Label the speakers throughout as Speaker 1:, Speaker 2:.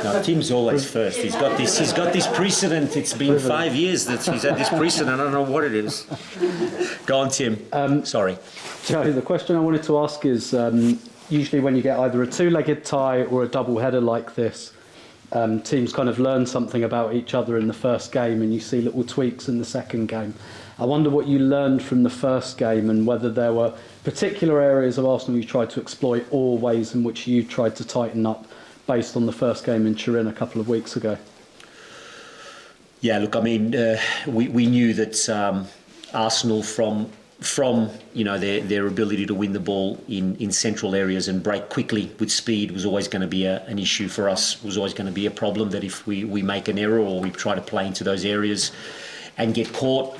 Speaker 1: No, Tim's always first. He's got this precedent. It's been 5 years that he's had this precedent. I don't know what it is. Go on, Tim. Sorry.
Speaker 2: Joe, the question I wanted to ask is, usually when you get either a two-legged tie or a double header like this, teams kind of learn something about each other in the first game and you see little tweaks in the second game. I wonder what you learned from the first game and whether there were particular areas of Arsenal you tried to exploit or ways in which you tried to tighten up based on the first game in Turin a couple of weeks ago.
Speaker 1: Yeah, look, I mean, we knew that Arsenal from their ability to win the ball in central areas and break quickly with speed was always going to be an issue for us. It was always going to be a problem that if we make an error or we try to play into those areas and get caught,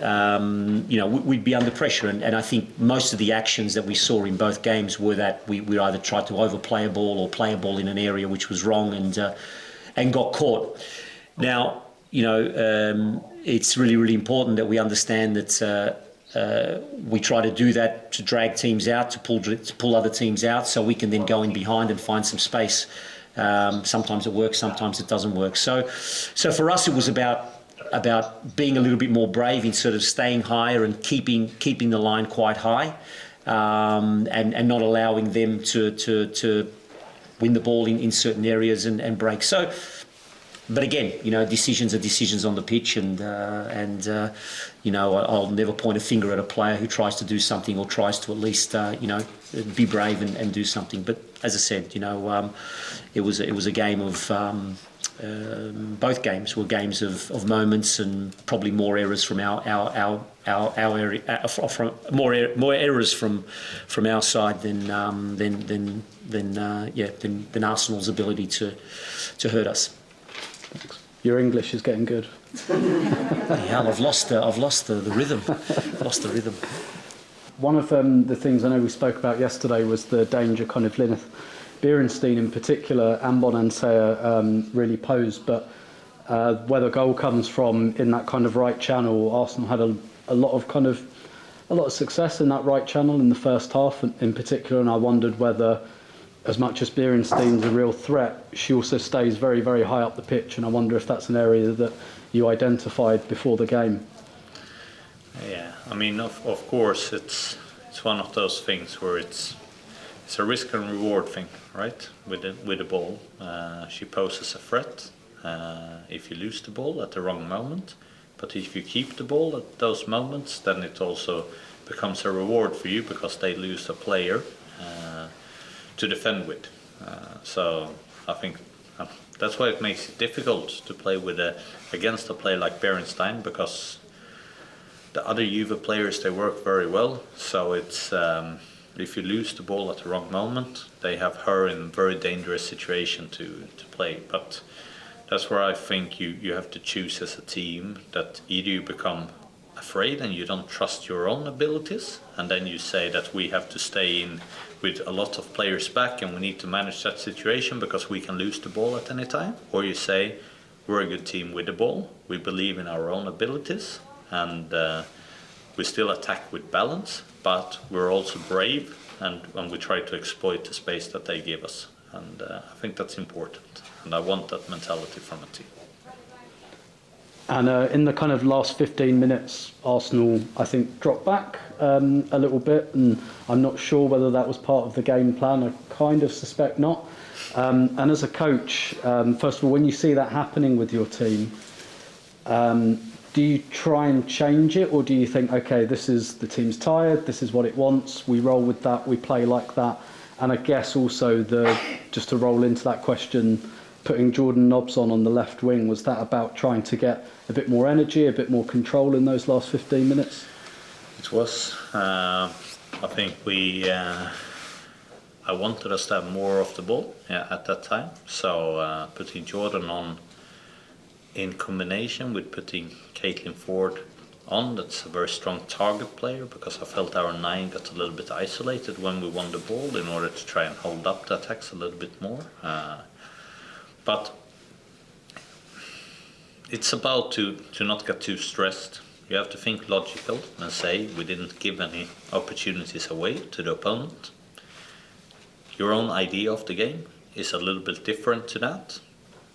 Speaker 1: we'd be under pressure. And I think most of the actions that we saw in both games were that we either tried to overplay a ball or play a ball in an area which was wrong and got caught. Now, it's really, really important that we understand that we try to do that to drag teams out, to pull other teams out, so we can then go in behind and find some space. Sometimes it works, sometimes it doesn't work. So for us, it was about being a little bit more brave in sort of staying higher and keeping the line quite high, and not allowing them to win the ball in certain areas and break. So. But again, decisions are decisions on the pitch, and I'll never point a finger at a player who tries to do something or tries to at least be brave and do something. But as I said, it was a game of both games were games of moments and probably more errors from our area, from more errors from our side than Arsenal's ability to hurt us.
Speaker 2: Your English is getting good.
Speaker 1: Yeah, I've lost the rhythm. Lost the rhythm.
Speaker 2: One of the things I know we spoke about yesterday was the danger kind of Linus Beerenstein in particular, and Bonansea really posed, but where the goal comes from in that kind of right channel, Arsenal had a lot of success in that right channel in the first half in particular, and I wondered whether, as much as Beerenstein's a real threat, she also stays very, very high up the pitch, and I wonder if that's an area that you identified before the game.
Speaker 3: Yeah, I mean, of course, it's one of those things where it's a risk and reward thing, right? With the ball, she poses a threat if you lose the ball at the wrong moment, but if you keep the ball at those moments, then it also becomes a reward for you because they lose a player to defend with. So I think that's why it makes it difficult to play against a player like Beerenstein, because the other Juve players, they work very well. So it's if you lose the ball at the wrong moment, they have her in a very dangerous situation to play. But that's where I think you have to choose as a team that either you become afraid and you don't trust your own abilities, and then you say that we have to stay in with a lot of players back and we need to manage that situation because we can lose the ball at any time. Or you say we're a good team with the ball, we believe in our own abilities, and we still attack with balance, but we're also brave and we try to exploit the space that they give us. And I think that's important, and I want that mentality from a team.
Speaker 2: And in the kind of last 15 minutes, Arsenal, I think, dropped back a little bit, and I'm not sure whether that was part of the game plan. I kind of suspect not. And as a coach, first of all, when you see that happening with your team, do you try and change it, or do you think, okay, the team's tired, this is what it wants, we roll with that, we play like that? And I guess also, just to roll into that question, putting Jordan Nobbs on the left wing, was that about trying to get a bit more energy, a bit more control in those last 15 minutes?
Speaker 3: It was. I think I wanted us to have more of the ball at that time. So putting Jordan on in combination with putting Caitlin Ford on, that's a very strong target player, because I felt our 9 got a little bit isolated when we won the ball in order to try and hold up the attacks a little bit more. But it's about to not get too stressed. You have to think logical and say we didn't give any opportunities away to the opponent. Your own idea of the game is a little bit different to that.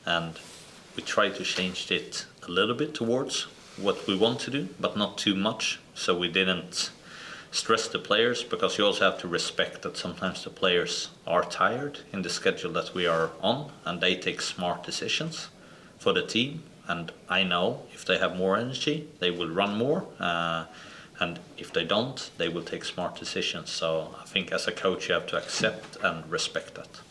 Speaker 3: and we try to change it a little bit towards what we want to do, but not too much, so we didn't stress the players, because you also have to respect that sometimes the players are tired in the schedule that we are on, and they take smart decisions for the team. And I know if they have more energy, they will run more, and if they don't, they will take smart decisions. So I think as a coach you have to accept and respect that.